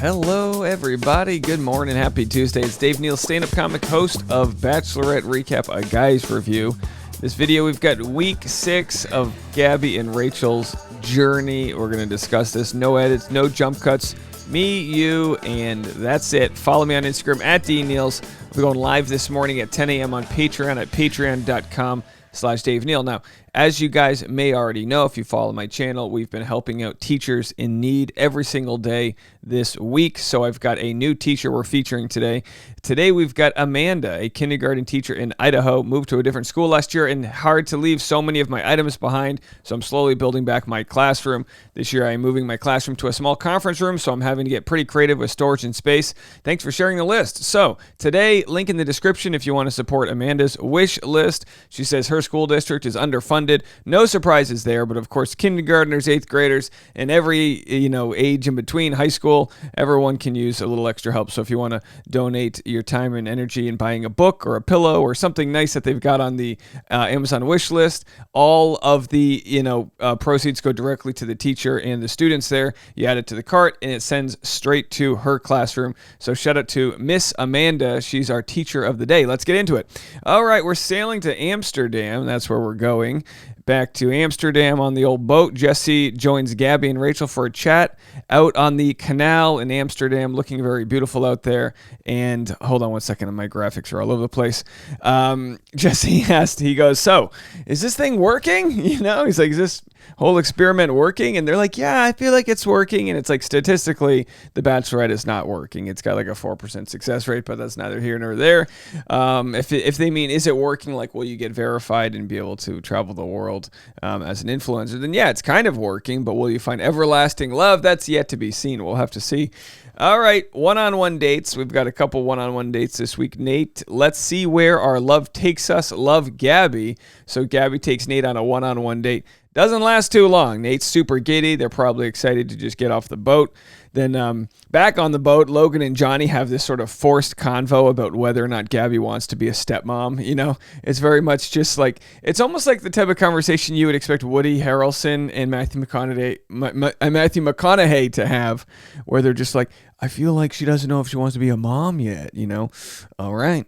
Hello, everybody. Good morning. Happy Tuesday. It's Dave Neal, stand-up comic, host of Bachelorette Recap, a guy's review. This video, we've got week 6 of Gabby and Rachel's journey. We're going to discuss this. No edits, no jump cuts. Me, you, and that's it. Follow me on Instagram at DNeals. We're going live this morning at 10 a.m. on Patreon at patreon.com/Dave Neal. Now, as you guys may already know, if you follow my channel, we've been helping out teachers in need every single day this week. So I've got a new teacher we're featuring today. Today we've got Amanda, a kindergarten teacher in Idaho, moved to a different school last year and hard to leave so many of my items behind. So I'm slowly building back my classroom. This year I'm moving my classroom to a small conference room, so I'm having to get pretty creative with storage and space. Thanks for sharing the list. So today, link in the description if you want to support Amanda's wish list. She says her school district is underfunded. No surprises there, but of course, kindergartners, 8th graders, and every age in between, high school, everyone can use a little extra help. So if you want to donate your time and energy in buying a book or a pillow or something nice that they've got on the Amazon wish list, all of the proceeds go directly to the teacher and the students there. You add it to the cart, and it sends straight to her classroom. So shout out to Miss Amanda. She's our teacher of the day. Let's get into it. All right, we're sailing to Amsterdam. That's where we're going. Back to Amsterdam on the old boat. Jesse joins Gabby and Rachel for a chat out on the canal in Amsterdam, looking very beautiful out there. And hold on one second, my graphics are all over the place. Jesse asked, he goes, "So, is this thing working?" He's like, "Is this whole experiment working?" And they're like, "Yeah, I feel like it's working." And it's like, statistically, the Bachelorette is not working. It's got like a 4% success rate, but that's neither here nor there. If they mean, is it working? Like, will you get verified and be able to travel the world as an influencer? Then yeah, it's kind of working, but will you find everlasting love? That's yet to be seen. We'll have to see. All right, one-on-one dates. We've got a couple one-on-one dates this week. Nate, let's see where our love takes us. Love Gabby. So Gabby takes Nate on a one-on-one date. Doesn't last too long. Nate's super giddy. They're probably excited to just get off the boat. Then back on the boat, Logan and Johnny have this sort of forced convo about whether or not Gabby wants to be a stepmom. It's very much just like, it's almost like the type of conversation you would expect Woody Harrelson and Matthew McConaughey to have, where they're just like, I feel like she doesn't know if she wants to be a mom yet, All right.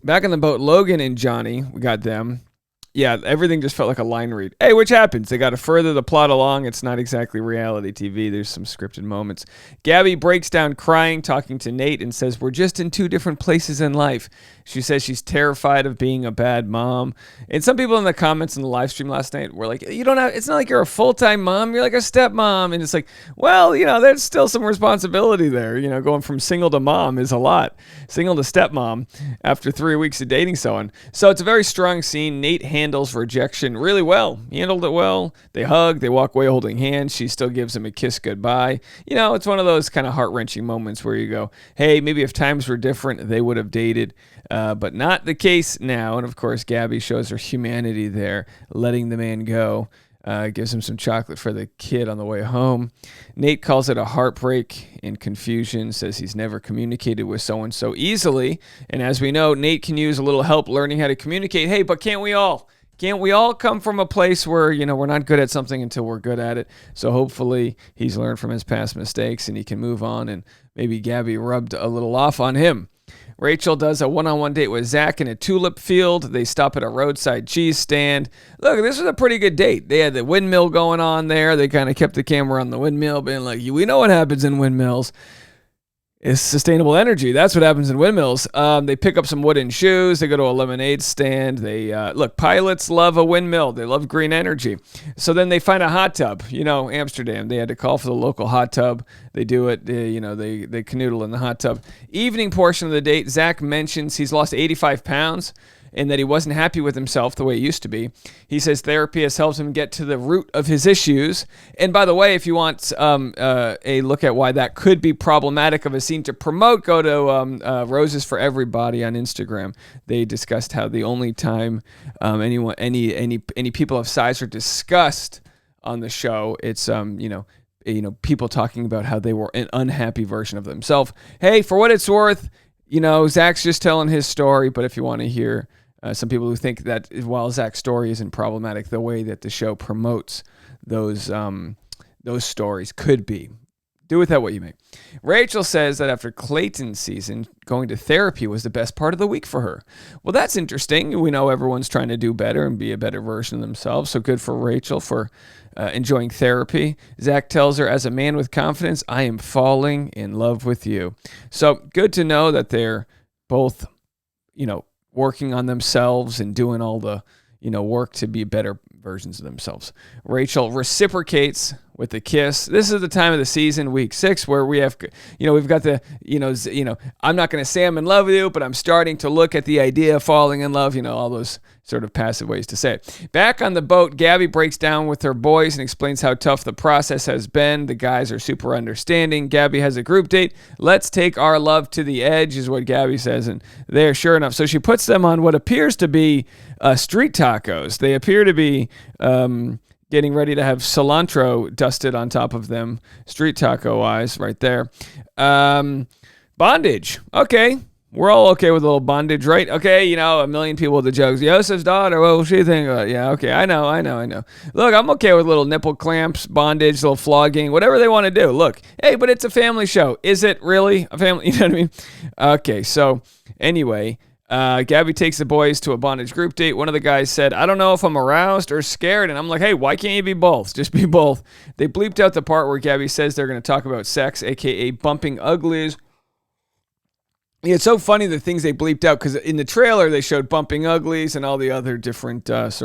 Back on the boat, Logan and Johnny, we got them. Yeah, everything just felt like a line read. Hey, which happens? They got to further the plot along. It's not exactly reality TV. There's some scripted moments. Gabby breaks down crying, talking to Nate, and says, "We're just in two different places in life." She says she's terrified of being a bad mom. And some people in the comments in the live stream last night were like, it's not like you're a full-time mom. You're like a stepmom. And it's like, well, there's still some responsibility there. Going from single to mom is a lot. Single to stepmom after 3 weeks of dating someone. So it's a very strong scene. Nate handles rejection really well. He handled it well. They hug. They walk away holding hands. She still gives him a kiss goodbye. It's one of those kind of heart-wrenching moments where you go, hey, maybe if times were different, they would have dated. But not the case now. And of course, Gabby shows her humanity there, letting the man go. Gives him some chocolate for the kid on the way home. Nate calls it a heartbreak and confusion, says he's never communicated with someone so easily. And as we know, Nate can use a little help learning how to communicate. Hey, but can't we all? Can't we all come from a place where, we're not good at something until we're good at it? So hopefully he's learned from his past mistakes and he can move on, and maybe Gabby rubbed a little off on him. Rachel does a one-on-one date with Zach in a tulip field. They stop at a roadside cheese stand. Look, this was a pretty good date. They had the windmill going on there. They kind of kept the camera on the windmill, being like, we know what happens in windmills. It's sustainable energy. That's what happens in windmills. They pick up some wooden shoes. They go to a lemonade stand. Pilots love a windmill. They love green energy. So then they find a hot tub. Amsterdam. They had to call for the local hot tub. They do it. They canoodle in the hot tub. Evening portion of the date, Zach mentions he's lost 85 pounds. And that he wasn't happy with himself the way he used to be. He says therapy has helped him get to the root of his issues. And by the way, if you want a look at why that could be problematic of a scene to promote, go to Roses for Everybody on Instagram. They discussed how the only time any people of size are discussed on the show, it's people talking about how they were an unhappy version of themselves. Hey, for what it's worth, Zach's just telling his story, but if you want to hear some people who think that while Zach's story isn't problematic, the way that the show promotes those stories could be. Do with that what you may. Rachel says that after Clayton's season, going to therapy was the best part of the week for her. Well, that's interesting. We know everyone's trying to do better and be a better version of themselves. So good for Rachel for enjoying therapy. Zach tells her, as a man with confidence, I am falling in love with you. So good to know that they're both, working on themselves and doing all the, work to be better versions of themselves. Rachel reciprocates with a kiss. This is the time of the season, week 6, where we have, we've got the, I'm not going to say I'm in love with you, but I'm starting to look at the idea of falling in love, all those sort of passive ways to say it. Back on the boat, Gabby breaks down with her boys and explains how tough the process has been. The guys are super understanding. Gabby has a group date. Let's take our love to the edge is what Gabby says. And they're sure enough. So she puts them on what appears to be street tacos. They appear to be getting ready to have cilantro dusted on top of them. Street taco eyes right there. Bondage. Okay. We're all okay with a little bondage, right? Okay, a million people with the jokes. Yosef's daughter, what will she think about it? Yeah, okay, I know. Look, I'm okay with little nipple clamps, bondage, little flogging, whatever they want to do. Look, hey, but it's a family show. Is it really a family? You know what I mean? Okay, so anyway, Gabby takes the boys to a bondage group date. One of the guys said, I don't know if I'm aroused or scared. And I'm like, hey, why can't you be both? Just be both. They bleeped out the part where Gabby says they're going to talk about sex, a.k.a. bumping uglies. Yeah, it's so funny the things they bleeped out, because in the trailer they showed bumping uglies and all the other different words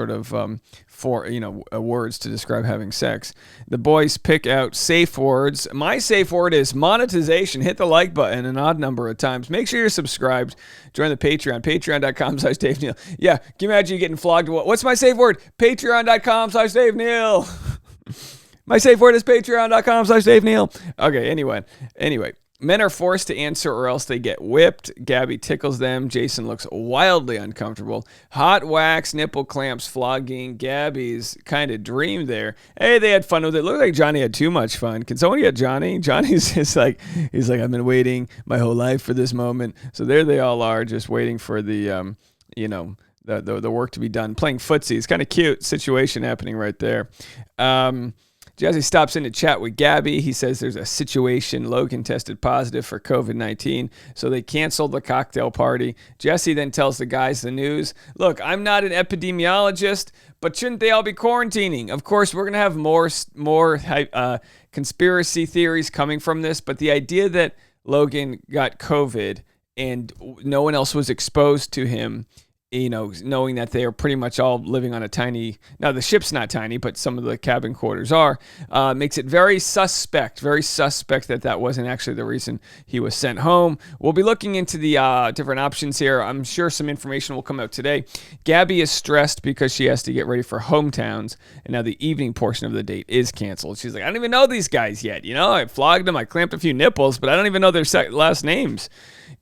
to describe having sex. The boys pick out safe words. My safe word is monetization. Hit the like button an odd number of times. Make sure you're subscribed. Join the Patreon. Patreon.com/Dave Neal. Yeah, can you imagine you getting flogged? What's my safe word? Patreon.com/Dave Neal. My safe word is Patreon.com/Dave Neal. Okay, anyway. Men are forced to answer or else they get whipped. Gabby tickles them. Jason looks wildly uncomfortable. Hot wax, nipple clamps, flogging. Gabby's kind of dream there. Hey, they had fun with it. Looked like Johnny had too much fun. Can someone get Johnny? Johnny's just like, I've been waiting my whole life for this moment. So there they all are, just waiting for the, the work to be done. Playing footsie. It's kind of cute situation happening right there. Jesse stops in to chat with Gabby. He says there's a situation. Logan tested positive for COVID-19, so they canceled the cocktail party. Jesse then tells the guys the news. Look, I'm not an epidemiologist, but shouldn't they all be quarantining? Of course, we're going to have more conspiracy theories coming from this, but the idea that Logan got COVID and no one else was exposed to him, knowing that they are pretty much all living on a tiny, now the ship's not tiny, but some of the cabin quarters are, makes it very suspect that wasn't actually the reason he was sent home. We'll be looking into the different options here. I'm sure some information will come out today. Gabby is stressed because she has to get ready for hometowns, and now the evening portion of the date is canceled. She's like, I don't even know these guys yet. I flogged them, I clamped a few nipples, but I don't even know their last names.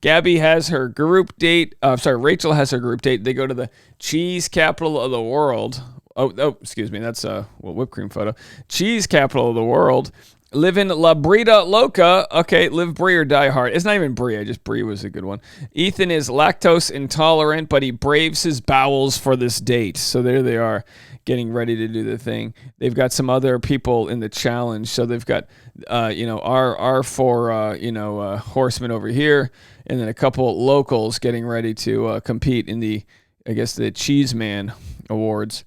Gabby has her group date. Rachel has her group date. They go to the cheese capital of the world. Oh, excuse me. That's a whipped cream photo. Cheese capital of the world. Live in La Brida Loca. Okay, live Brie or die hard. It's not even Brie. Just Brie was a good one. Ethan is lactose intolerant, but he braves his bowels for this date. So there they are, getting ready to do the thing. They've got some other people in the challenge. So they've got, our four, horsemen over here, and then a couple locals getting ready to compete in the Cheese Man Awards.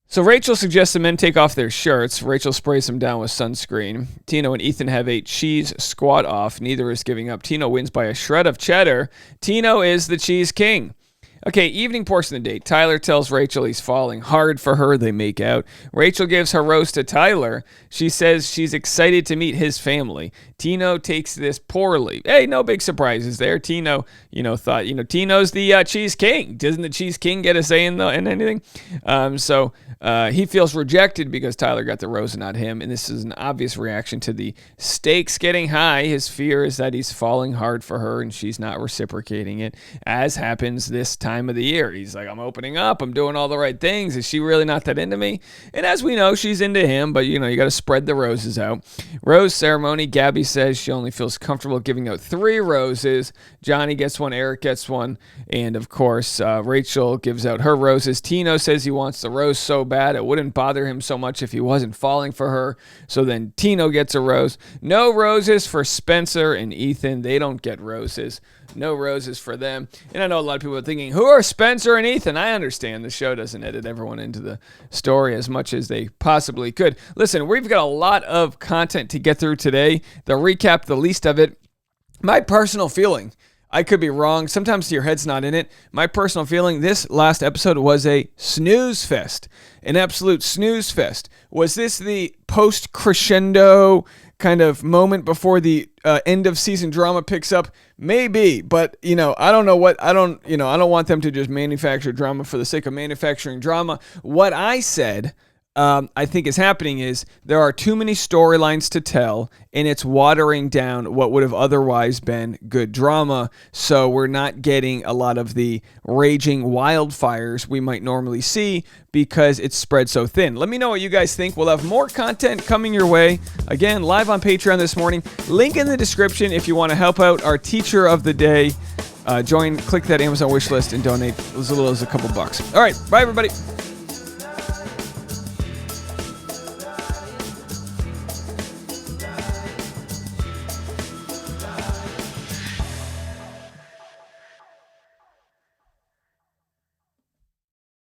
So Rachel suggests the men take off their shirts. Rachel sprays them down with sunscreen. Tino and Ethan have a cheese squat off. Neither is giving up. Tino wins by a shred of cheddar. Tino is the cheese king. Okay, evening portion of the date. Tyler tells Rachel he's falling hard for her. They make out. Rachel gives her rose to Tyler. She says she's excited to meet his family. Tino takes this poorly. Hey, no big surprises there. Tino, thought, Tino's the cheese king. Doesn't the cheese king get a say in anything? So he feels rejected because Tyler got the rose and not him. And this is an obvious reaction to the stakes getting high. His fear is that he's falling hard for her and she's not reciprocating it, as happens this time time of the year. He's like, I'm opening up. I'm doing all the right things. Is she really not that into me? And as we know, she's into him, but, you got to spread the roses out. Rose ceremony. Gabby says she only feels comfortable giving out 3 roses. Johnny gets one. Eric gets one. And, of course, Rachel gives out her roses. Tino says he wants the rose so bad it wouldn't bother him so much if he wasn't falling for her. So then Tino gets a rose. No roses for Spencer and Ethan. They don't get roses. No roses for them. And I know a lot of people are thinking, who are Spencer and Ethan? I understand the show doesn't edit everyone into the story as much as they possibly could. Listen, we've got a lot of content to get through today. The recap, the least of it. My personal feeling, I could be wrong. Sometimes your head's not in it. My personal feeling, this last episode was a snooze fest. An absolute snooze fest. Was this the post-crescendo kind of moment before the end of season drama picks up? Maybe, but I don't know I don't want them to just manufacture drama for the sake of manufacturing drama. What I said, I think is happening is there are too many storylines to tell, and it's watering down what would have otherwise been good drama. So we're not getting a lot of the raging wildfires we might normally see because it's spread so thin. Let me know what you guys think. We'll have more content coming your way. Again, live on Patreon this morning. Link in the description if you want to help out our teacher of the day. Click that Amazon wish list and donate as little as a couple bucks. All right, bye everybody.